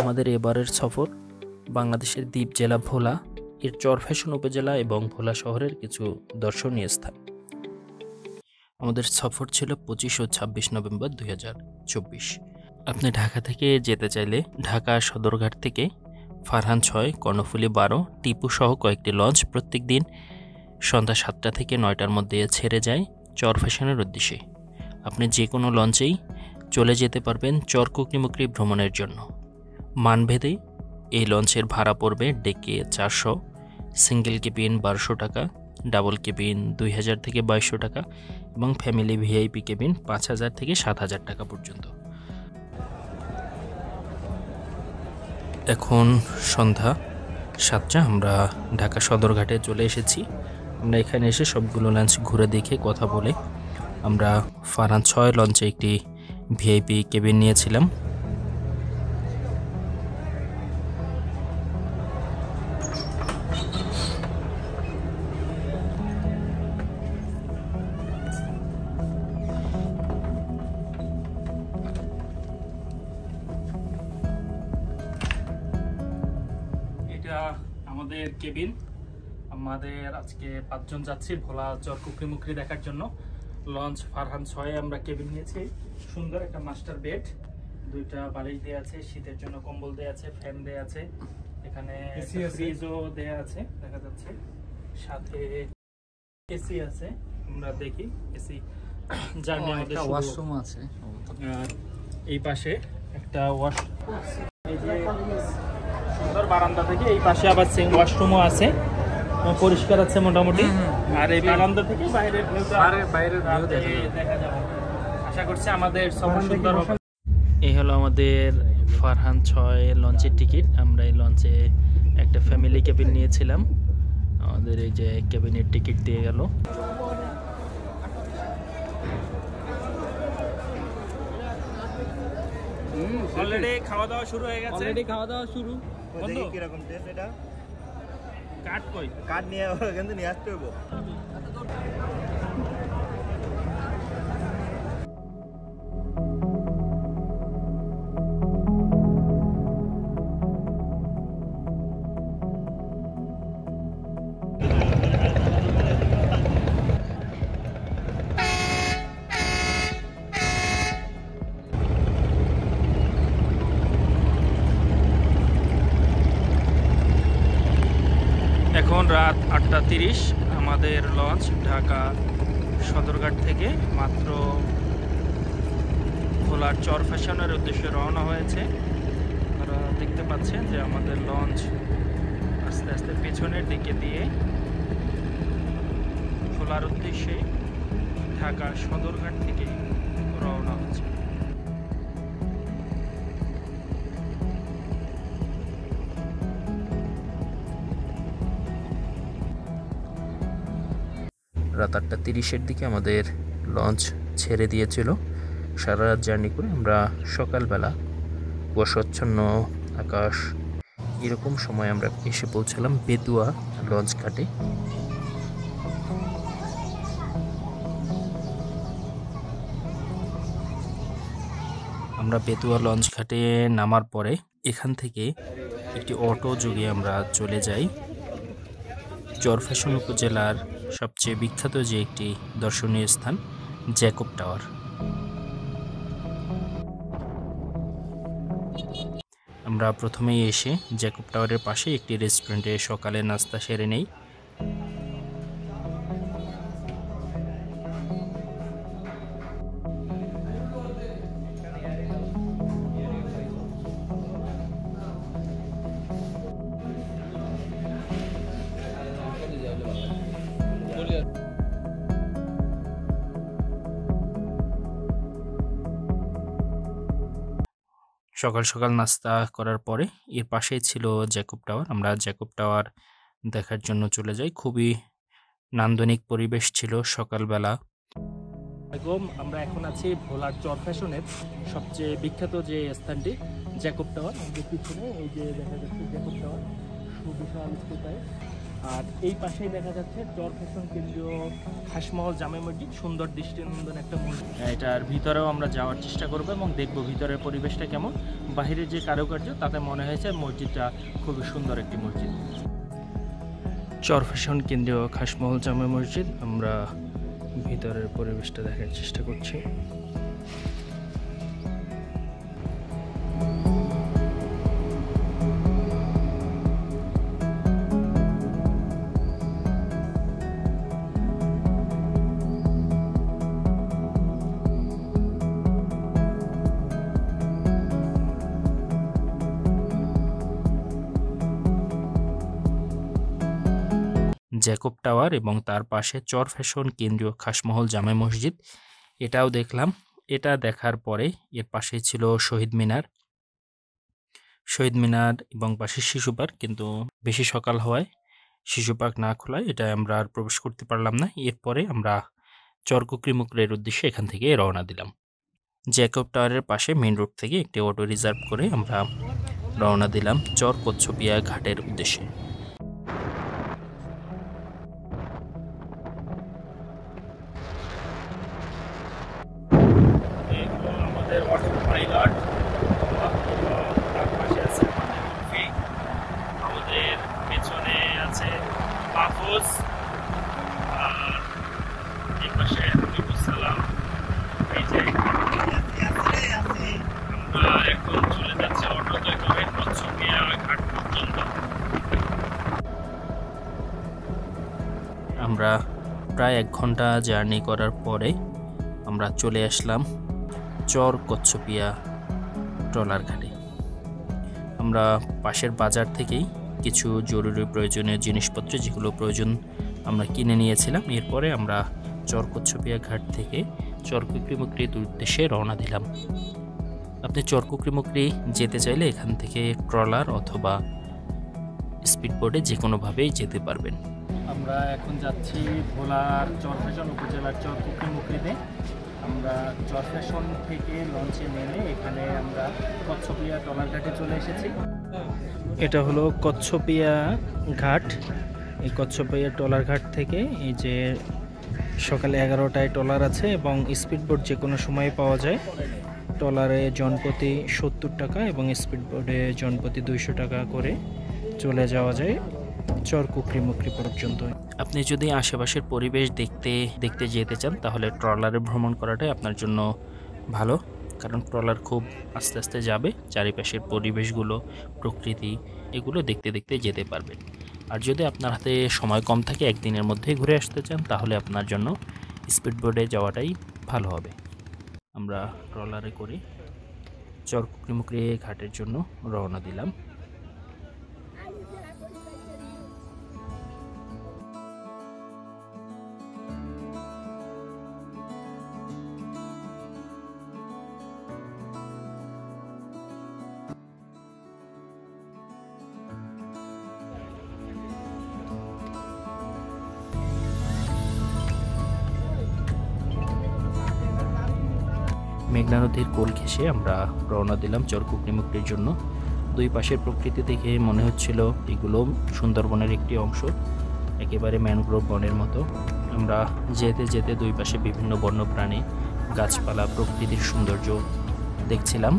আমাদের এবারের সফর বাংলাদেশের দ্বীপ জেলা ভোলা এর চরফ্যাশন উপজেলা এবং ভোলা শহরের কিছু দর্শনীয় স্থান। আমাদের সফর ছিল 25 ও 26 নভেম্বর 2024। আপনি ঢাকা থেকে যেতে চাইলে ঢাকা সদরঘাট থেকে ফারহান 6, কর্ণফুলী 12, টিপু সহ কয়েকটি লঞ্চ প্রত্যেক দিন সন্ধ্যা 7টা থেকে 9টার মধ্যে ছেড়ে যায় চরফ্যাশনের উদ্দেশ্যে। আপনি যে কোনো লঞ্চেই চলে যেতে পারবেন চরকুকরিমুকরি ভ্রমণের জন্য। মানভেদে এই লঞ্চের ভাড়া পড়বে ডেকে 400, সিঙ্গেল কেবিন 1200 টাকা, ডাবল কেবিন 2000 থেকে 2200 টাকা এবং ফ্যামিলি ভিআইপি কেবিন 5000 থেকে 7000 টাকা পর্যন্ত। এখন সন্ধ্যা 7টা, আমরা ঢাকা সদরঘাটে চলে এসেছি। আমরা এখানে এসে সবগুলো লঞ্চ ঘুরে দেখে কথা বলে আমরা ফারহান 6 লঞ্চে একটি ভিআইপি কেবিন নিয়েছিলাম। আমাদের কেবিন, আমাদের আজকে 5 জন যাচ্ছি ভোলা চরকুকরিমুকরি দেখার জন্য। লঞ্চ ফারহান 6 আমরা কেবিন নিয়েছি। সুন্দর একটা মাস্টার বেড, 2টা বালিশ দেয়া আছে, শীতের জন্য কম্বল দেয়া আছে, ফ্যান দেয়া আছে, এখানে ফ্রিজও দেয়া আছে দেখা যাচ্ছে, সাথে এসি আছে। আমরা দেখি এসি জার্নি আমাদের ওয়াশরুম আছে। এই পাশে একটা ওয়াশ, এই যে সুন্দর বারান্দা থেকে এই পাশে আবার ওয়াশরুমও আছে, পরিষ্কার আছে মোটামুটি। আর এই বারান্দা থেকে বাইরের ভিউ দেখা যাবে। আশা করছি আমাদের সফর সুন্দর হবে। এই হলো আমাদের ফারহান 6 লঞ্চের টিকিট। আমরা এই লঞ্চে একটা ফ্যামিলি কেবিন নিয়েছিলাম, আমাদের এই যে কেবিনের টিকিট দিয়ে গেল। অলরেডি খাওয়া দাওয়া শুরু হয়ে গেছে। বন্ধু কিরকম টেস্ট এটা? কাট কই? কাট নিয়ে কিন্তু নিয়ে আসতে হবে। এখন রাত 8:30। আমাদের লঞ্চ ঢাকা সদরঘাট থেকে মাত্র ভোলার চরফ্যাশনের উদ্দেশ্যে রওনা হয়েছে। আপনারা দেখতে পাচ্ছেন যে আমাদের লঞ্চ আস্তে আস্তে পেছনের দিকে দিয়ে ভোলার উদ্দেশ্যে ঢাকা সদরঘাট থেকে রওনা হচ্ছে। রাত 8:30-এর দিকে আমাদের লঞ্চ ছেড়ে দিয়েছিল। সারা রাত জার্নি করে আমরা সকালবেলা কুয়াশাচ্ছন্ন আকাশ এরকম সময় আমরা এসে পৌঁছালাম বেতুয়া লঞ্চ ঘাটে। আমরা বেতুয়া লঞ্চ ঘাটে নামার পরে এখান থেকে একটি অটো যোগে আমরা চলে যাই চরফ্যাশন উপজেলার সবচেয়ে বিখ্যাত যে একটি দর্শনীয় স্থান জ্যাকব টাওয়ার। আমরা প্রথমেই এসে জ্যাকব টাওয়ারের পাশে একটি রেস্টুরেন্টে সকালে নাস্তা সেরে নেই। সকাল সকাল নাস্তা করার পরে এর পাশেই ছিল জ্যাকব টাওয়ার। আমরা জ্যাকব টাওয়ার দেখার জন্য চলে যাই। খুবই নান্দনিক পরিবেশ ছিল সকালবেলা। আমরা এখন আছি ভোলার চরফ্যাশনের সবচেয়ে বিখ্যাত যে স্থানটি জ্যাকব টাওয়ার। আমাদের পিছনে এই যে দেখা যাচ্ছে জ্যাকব টাওয়ার, সুবিশাল স্তূপায়। আর এই পাশেই দেখা যাচ্ছে চর ফ্যাশন কেন্দ্রীয় খাসমহল জামে মসজিদ, সুন্দর দৃষ্টিনন্দন একটা মসজিদ। এটার ভিতরেও আমরা যাওয়ার চেষ্টা করব এবং দেখব ভিতরের পরিবেশটা কেমন। বাহিরের যে কারুকার্য তাতে মনে হয়েছে মসজিদটা খুবই সুন্দর একটি মসজিদ। চর ফ্যাশন কেন্দ্রীয় খাসমহল জামে মসজিদ, আমরা ভিতরের পরিবেশটা দেখার চেষ্টা করছি। জ্যাকব টাওয়ার এবং তার পাশে চর ফ্যাশন কেন্দ্রীয় খাসমহল জামে মসজিদ, এটাও দেখলাম। এটা দেখার পরে এর পাশে ছিল শহীদ মিনার এবং পাশে শিশু পার্ক, কিন্তু বেশি সকাল হওয়ায় শিশু পার্ক না খোলায় এটা আমরা আর প্রবেশ করতে পারলাম না। এরপরে আমরা চর কুকরিমুকরের উদ্দেশ্যে এখান থেকে রওনা দিলাম। জ্যাকব টাওয়ারের পাশে মেইন রোড থেকে একটি অটো রিজার্ভ করে আমরা রওনা দিলাম চর কচ্ছপিয়া ঘাটের উদ্দেশ্যে। আমাদের পেছনে আছে মাহফুজ, আর এই পাশে সালাম। এই যে আমরা এখন চলে যাচ্ছি অটোতে করে কচ্ছপিয়া ঘাট পর্যন্ত। আমরা প্রায় 1 ঘন্টা জার্নি করার পরে আমরা চলে আসলাম চর কচ্ছপিয়া ট্রলার ঘাটে। আমরা পাশের বাজার থেকেই কিছু জরুরি প্রয়োজনীয় জিনিসপত্র যেগুলো প্রয়োজন আমরা কিনে নিয়েছিলাম। এরপরে আমরা চর কচ্ছপিয়া ঘাট থেকে চর কুকরিমুকরির উদ্দেশ্যে রওনা দিলাম। আপনি চর কুকরিমুকরি যেতে চাইলে এখান থেকে ট্রলার অথবা স্পিডবোটে যে কোনোভাবেই যেতে পারবেন। আমরা এখন যাচ্ছি ভোলার চর ফ্যাশন উপজেলার চর কুকরিমুকরিতে। আমরা চর ফ্যাশন থেকে লঞ্চে নেমে এখানে আমরা কচ্ছপিয়া ট্রলার ঘাটে চলে এসেছি। এটা হলো কচ্ছপিয়া ঘাট। এই কচ্ছপিয়া ট্রলার ঘাট থেকে এই যে সকালে 11টায় ট্রলার আছে এবং স্পিডবোট যে কোনো সময় পাওয়া যায়। ট্রলারে জনপ্রতি 70 টাকা এবং স্পিডবোটে জনপ্রতি 200 টাকা করে চলে যাওয়া যায় চর কুকরিমুকরি পর্যন্ত। আপনি যদি আশেপাশের পরিবেশ দেখতে যেতে চান তাহলে ট্রলারে ভ্রমণ করাটাই আপনার জন্য ভালো, কারণ ট্রলার খুব আস্তে আস্তে যাবে, চারিপাশের পরিবেশগুলো, প্রকৃতি এগুলো দেখতে দেখতে যেতে পারবেন। আর যদি আপনার হাতে সময় কম থাকে, একদিনের মধ্যেই ঘুরে আসতে চান, তাহলে আপনার জন্য স্পিডবোটে যাওয়াটাই ভালো হবে। আমরা ট্রলারে করে চর কুকরিমুকরি ঘাটের জন্য রওনা দিলাম। মেঘনা নদীর কোল ঘেঁষে আমরা রওনা দিলাম চর কুকরিমুকরির জন্য। দুই পাশের প্রকৃতি দেখে মনে হচ্ছিল এগুলো সুন্দরবনের একটি অংশ, একেবারে ম্যানগ্রোভ বনের মতো। আমরা যেতে যেতে দুই পাশে বিভিন্ন বন্যপ্রাণী, গাছপালা, প্রকৃতির সৌন্দর্য দেখছিলাম।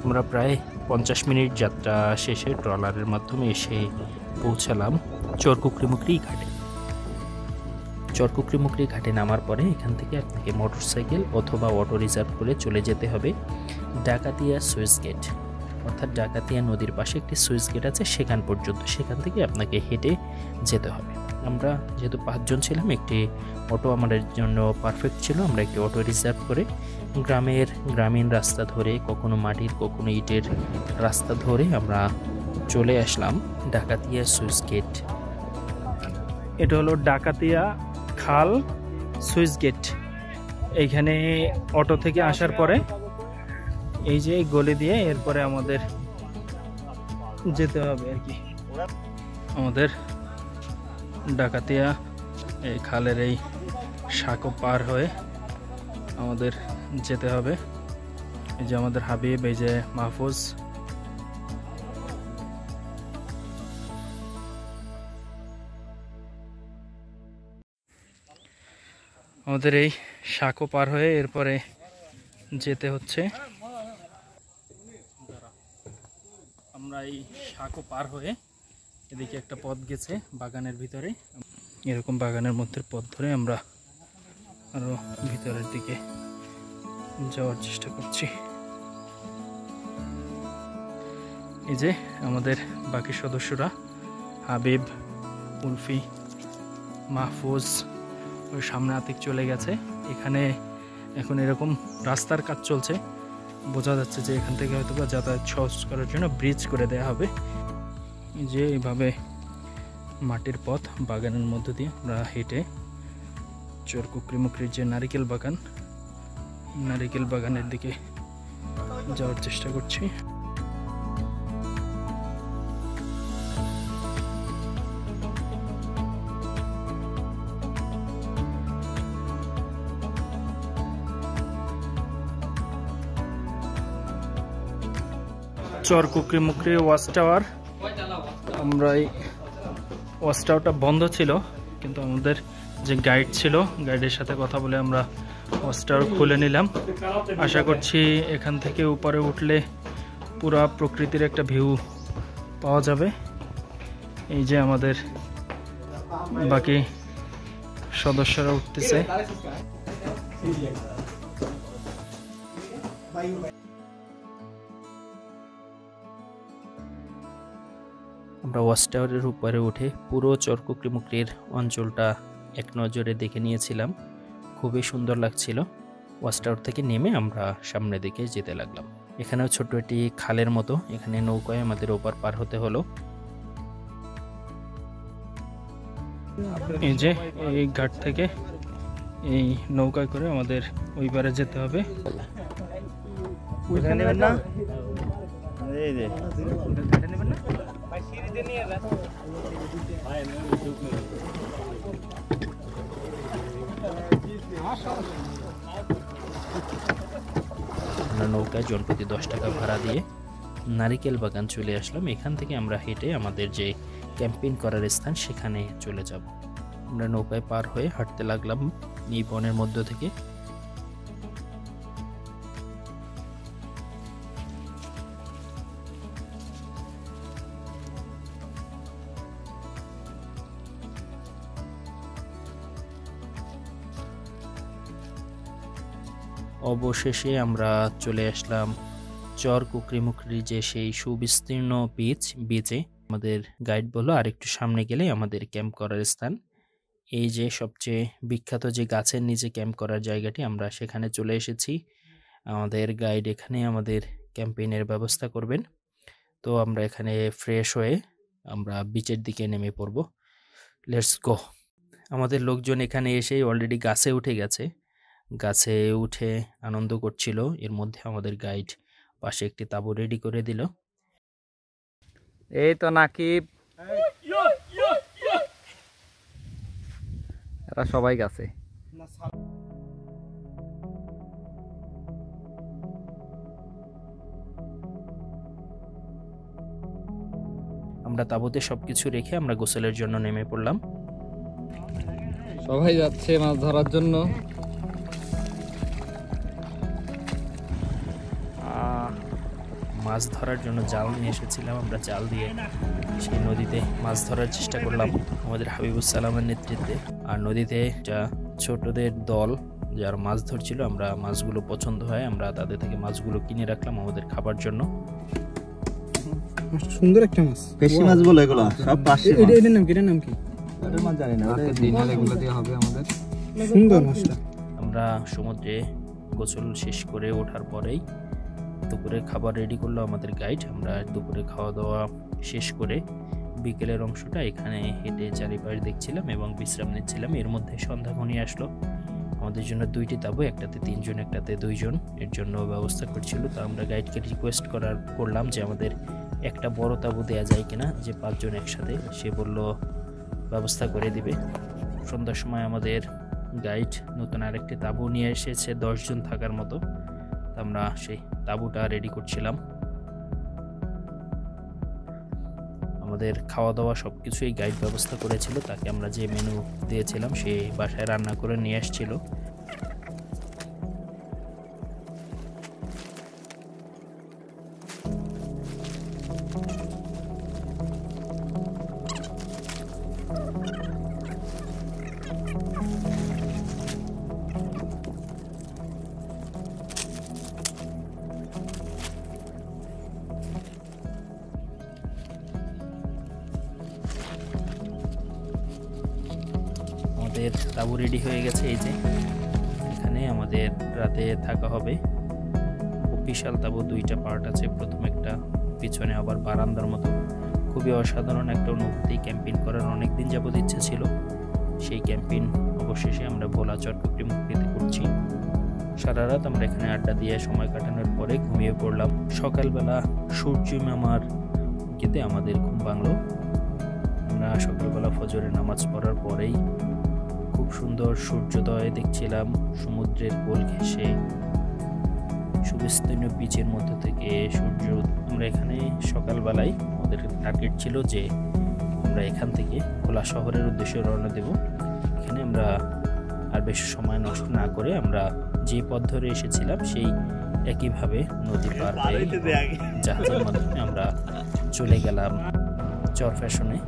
আমরা প্রায় 50 মিনিট যাত্রা শেষে ট্রলারের মাধ্যমে এসে পৌঁছালাম চর কুকরিমুকরি ঘাটে। চর কুকরিমুকরি ঘাটে নামার পরে এখান থেকে আপনাকে মোটরসাইকেল অথবা অটো রিজার্ভ করে চলে যেতে হবে ডাকাতিয়া সুইচ গেট। অর্থাৎ ডাকাতিয়া নদীর পাশে একটি সুইচ গেট আছে সেখান পর্যন্ত, সেখান থেকে আপনাকে হেঁটে যেতে হবে। আমরা যেহেতু 5 জন ছিলাম, একটি অটো আমাদের জন্য পারফেক্ট ছিল। আমরা একটি অটো রিজার্ভ করে গ্রামীণ রাস্তা ধরে, কখনো মাটির কখনো ইটের রাস্তা ধরে আমরা চলে আসলাম ডাকাতিয়া সুইচ গেট। এটা হলো ডাকাতিয়া খাল সুইচ গেট। এইখানে অটো থেকে আসার পরে এই যে গলি দিয়ে এরপরে আমাদের যেতে হবে আর কি। আমাদের ডাকাতিয়া এই খালের এই সাঁকো পার হয়ে আমাদের যেতে হবে। এই যে আমাদের হাবিব, এই যে মাহফুজ। আমাদের এই সাঁকো পার হয়ে এরপরে যেতে হচ্ছে। আমরা এই সাঁকো পার হয়ে এদিকে একটা পথ গেছে বাগানের ভিতরে, এরকম বাগানের মধ্যে পথ ধরে আমরা আরো ভিতরের দিকে যাওয়ার চেষ্টা করছি। এই যে আমাদের বাকি সদস্যরা, হাবিব, উলফি, মাহফুজ, ওই সামনে আতিক চলে গেছে। এখানে এখন এরকম রাস্তার কাজ চলছে, বোঝা যাচ্ছে যে এখান থেকে হয়তো বা যাতায়াত সহজ করার জন্য ব্রিজ করে দেওয়া হবে। যে এইভাবে মাটির পথ বাগানের মধ্য দিয়ে আমরা হেঁটে চরকুকরিমুকরির যে নারিকেল বাগানের দিকে যাওয়ার চেষ্টা করছি। Charkukrimukri watch tower. আমরা এই ওয়াচ টাওয়ারটা বন্ধ ছিল, কিন্তু আমাদের যে গাইড ছিল, গাইডের সাথে কথা বলে আমরা ওয়াচ টাওয়ার খুলে নিলাম। আশা করছি এখান থেকে উপরে উঠলে পুরা প্রকৃতির একটা ভিউ পাওয়া যাবে। এই যে আমাদের বাকি সদস্যরা উঠতেছে। আমরা ওয়াচ টাওয়ারের উপরে উঠে পুরো চরকুকরিমুকরির অঞ্চলটা এক নজরে দেখে নিয়েছিলাম। খুবই সুন্দর লাগছিল। ওয়াচ টাওয়ার থেকে নেমে আমরা সামনের দিকে যেতে লাগলাম। এখানেও ছোট্ট একটি খালের মতো, এখানে নৌকায় আমাদের ওপার পার হতে হলো। এই যে এই ঘাট থেকে এই নৌকায় করে আমাদের ওই পারে যেতে হবে। আমরা নৌকায় জনপ্রতি 10 টাকা ভাড়া দিয়ে নারিকেল বাগান চলে আসলাম। এখান থেকে আমরা হেঁটে আমাদের যে ক্যাম্পিং করার স্থান সেখানে চলে যাব। আমরা নৌকায় পার হয়ে হাঁটতে লাগলাম এই বনের মধ্য থেকে। অবশেষে আমরা চলে আসলাম চরকুকরিমুকরি যে সেই সুবিস্তীর্ণ বিচে। আমাদের গাইড বলল আর একটু সামনে গেলে আমাদের ক্যাম্প করার স্থান। এই যে সবচেয়ে বিখ্যাত যে গাছের নিচে ক্যাম্প করার জায়গাটি, আমরা সেখানে চলে এসেছি। আমাদের গাইড এখানে আমাদের ক্যাম্পেইনের ব্যবস্থা করবেন। তো আমরা এখানে ফ্রেশ হয়ে আমরা বিচের দিকে নেমে পড়ব। Let's go. আমাদের লোকজন এখানে এসে অলরেডি গাছে উঠে গেছে, গাছে উঠে আনন্দ করছিল। এর মধ্যে আমাদের গাইড পাশে একটি তাঁবু রেডি করে দিল। এই তো নাকিব, এরা সবাই গাছে। আমরা তাঁবুতে সবকিছু রেখে আমরা গোসলের জন্য নেমে পড়লাম। সবাই যাচ্ছে মাছ ধরার জন্য। মাছ ধরার জন্য জাল নিয়ে এসেছিলাম। আমরা জাল দিয়ে সেই নদীতে মাছ ধরার চেষ্টা করলাম আমাদের হাবিবুস সালামের নেতৃত্বে। আর নদীতে যা ছোটদের দল যারা মাছ ধরছিল, আমরা মাছগুলো পছন্দ হয় আমরা তাদের থেকে মাছগুলো কিনে রাখলাম আমাদের খাবার জন্য। সুন্দর একটা মাছ। বেশি মাছ বলে এগুলো সব পাশে এটার নাম কি? এটার নাম কি? এটার মাছ জানি না রাতে দিন হলে এগুলো দিয়ে হবে আমাদের। সুন্দর মাছটা। আমরা সমুদ্রে গোসল শেষ করে ওঠার পরেই দুপুরে খাবার রেডি করলো আমাদের গাইড। আমরা দুপুরে খাওয়া দাওয়া শেষ করে বিকেলের অংশটা এখানে হেঁটে চারিপাশ দেখছিলাম এবং বিশ্রাম নিচ্ছিলাম। এর মধ্যে সন্ধ্যা ঘনিয়ে আসলো। আমাদের জন্য 2টি তাঁবু, একটাতে 3 জন একটাতে 2 জন এর জন্য ব্যবস্থা করছিল। তো আমরা গাইডকে রিকোয়েস্ট করলাম যে আমাদের একটা বড় তাঁবু দেওয়া যায় কিনা, যে 5 জন একসাথে। সে বলল ব্যবস্থা করে দিবে। সন্ধ্যার সময় আমাদের গাইড নতুন আরেকটি তাঁবু নিয়ে এসেছে 10 জন থাকার মতো। আমরা সেই তাঁবুটা রেডি করছিলাম। আমাদের খাওয়া দাওয়া সব কিছুই গাইড ব্যবস্থা করেছিল। তাকে আমরা যে মেনু দিয়েছিলাম সে বাসায় রান্না করে নিয়ে আসছিল। আমাদের তাঁবু রেডি হয়ে গেছে। এই যে এখানে আমাদের রাতে থাকা হবে। খুব বিশাল তাঁবু, 2টা পার্ট আছে। প্রথম একটা পিছনে আবার বারান্দার মতো। খুবই অসাধারণ একটা অনুভূতি। ক্যাম্পিং করার অনেক দিন যাবত ইচ্ছে ছিল। সেই ক্যাম্পিং অবশেষে আমরা ভোলা চরপুকটি মুক্তিতে করছি। সারা রাত আমরা এখানে আড্ডা দিয়ে সময় কাটানোর পরে ঘুমিয়ে পড়লাম। সকালবেলা সূর্য মামার কেতে আমাদের ঘুম ভাঙলো। আমরা সকালবেলা ফজরের নামাজ পড়ার পরেই খুব সুন্দর সূর্যোদয় দেখছিলাম। সমুদ্রের কোল ঘেঁষে সুবিস্তীর্ণ বিচের মধ্যে থেকে সূর্য। আমরা এখানে সকালবেলায় আমাদের টার্গেট ছিল যে আমরা এখান থেকে ভোলা শহরের উদ্দেশ্যে রওনা দেব। এখানে আমরা আর বেশি সময় নষ্ট না করে আমরা যে পথ ধরে এসেছিলাম সেই একইভাবে নদী পার হয়ে জাহাজের মাধ্যমে আমরা চলে গেলাম চরফ্যাশনে।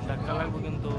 ধাক্কা লাগবে কিন্তু।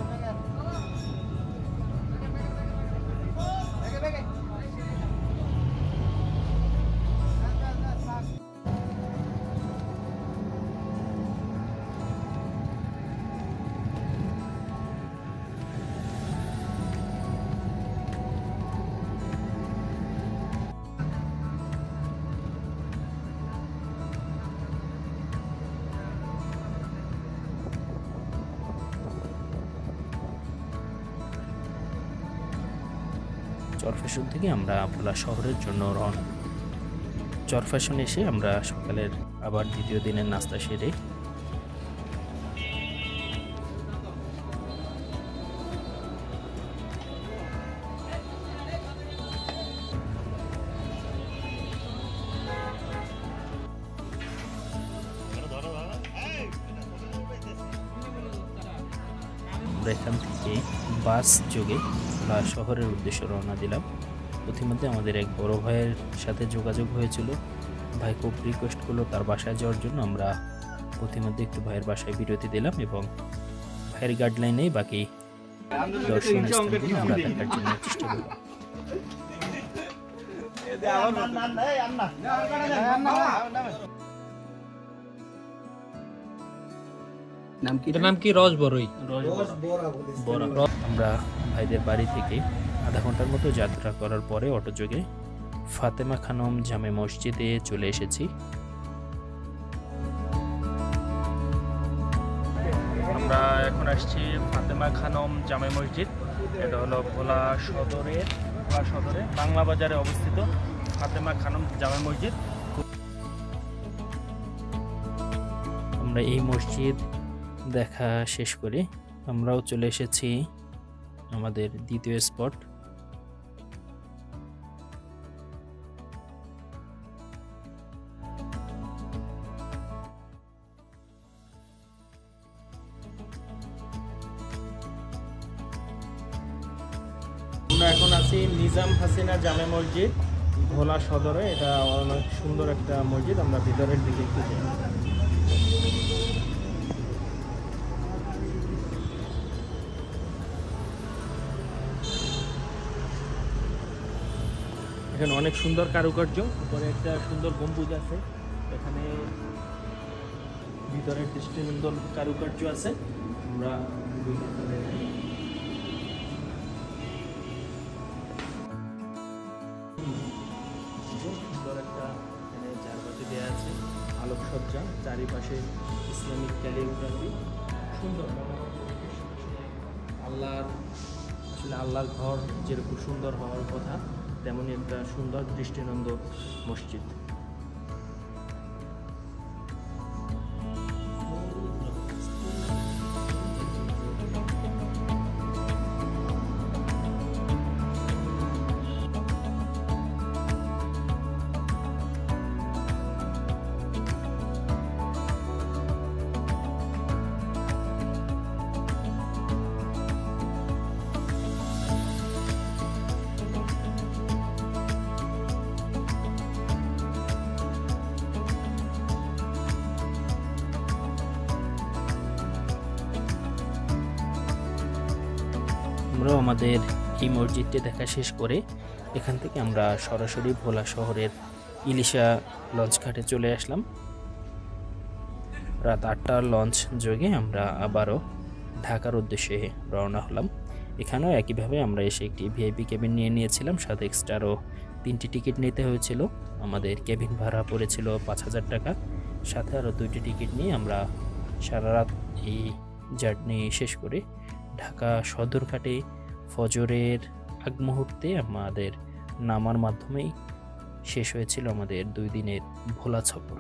চরফ্যাশন থেকে আমরা ভোলা শহরের জন্য রওনা। চরফ্যাশন এসে আমরা সকালের আবার দ্বিতীয় দিনের নাস্তা সেরে আমরা এখান থেকে বাস যোগে ভোলা শহরের উদ্দেশ্যে রওনা দিলাম। প্রতিমধ্যে আমাদের এক বড় ভাইয়ের সাথে যোগাযোগ হয়েছিল। ভাই খুব রিকোয়েস্ট করলো তার বাসায় যাওয়ার জন্য। আমরা প্রতিমধ্যে একটু ভাইয়ের বাসায় বিরতি দিলাম এবং ভাইয়ের গাইডলাইনেই বাকি দর্শনীয় স্থানগুলো আমরা দেখার জন্য চেষ্টা করলাম। নাম কি? রসবরই। আমরা ভাইদের বাড়ি থেকে আধা ঘন্টার মতো যাত্রা করার পরে অটোযোগে ফাতেমা খানম জামে মসজিদে চলে এসেছি। আমরা এখন আসছি ফাতেমা খানম জামে মসজিদ। এটা হলো ভোলা সদরে বাংলা বাজারে অবস্থিত ফাতেমা খানম জামে মসজিদ। আমরা এই মসজিদ দেখা শেষ করে আমরাও চলে এসেছি আমাদের দ্বিতীয় স্পট। আমরা এখন আছি নিজাম হাসিনা জামে মসজিদ। ভোলা সদরে। এটা অনেক সুন্দর একটা মসজিদ। আমরা ভিতরের দিকে একটু যাই। এখানে অনেক সুন্দর কারুকার্য, উপরে একটা সুন্দর গম্বুজ আছে, এখানে ভিতরে দৃষ্টিনন্দন কারুকার্য আছে। আমরা সুন্দর একটা এখানে চারপাশে দেওয়া আছে আলোকসজ্জা, চারিপাশে ইসলামিক ক্যালিগ্রাফি, সুন্দর আল্লাহর ঘর যেরকম সুন্দর হওয়ার কথা তেমনই একটা সুন্দর দৃষ্টিনন্দন মসজিদ। আমরাও আমাদের এই মসজিদটি দেখা শেষ করে এখান থেকে আমরা সরাসরি ভোলা শহরের ইলিশা লঞ্চ ঘাটে চলে আসলাম। রাত 8টার লঞ্চ যোগে আমরা আবারও ঢাকার উদ্দেশ্যে রওনা হলাম। এখানেও একইভাবে আমরা এসে একটি ভিআইপি কেবিন নিয়ে নিয়েছিলাম, সাথে এক্সট্রা আরও 3টি টিকিট নিতে হয়েছিল। আমাদের কেবিন ভাড়া পড়েছিল 5000 টাকা, সাথে আরও 2টি টিকিট নিয়ে আমরা সারা রাত এই জার্নি শেষ করে ঢাকা সদরঘাটে ফজরের আগ মুহূর্তে আমাদের নামার মাধ্যমেই শেষ হয়েছিল আমাদের 2 দিনের ভোলা সফর।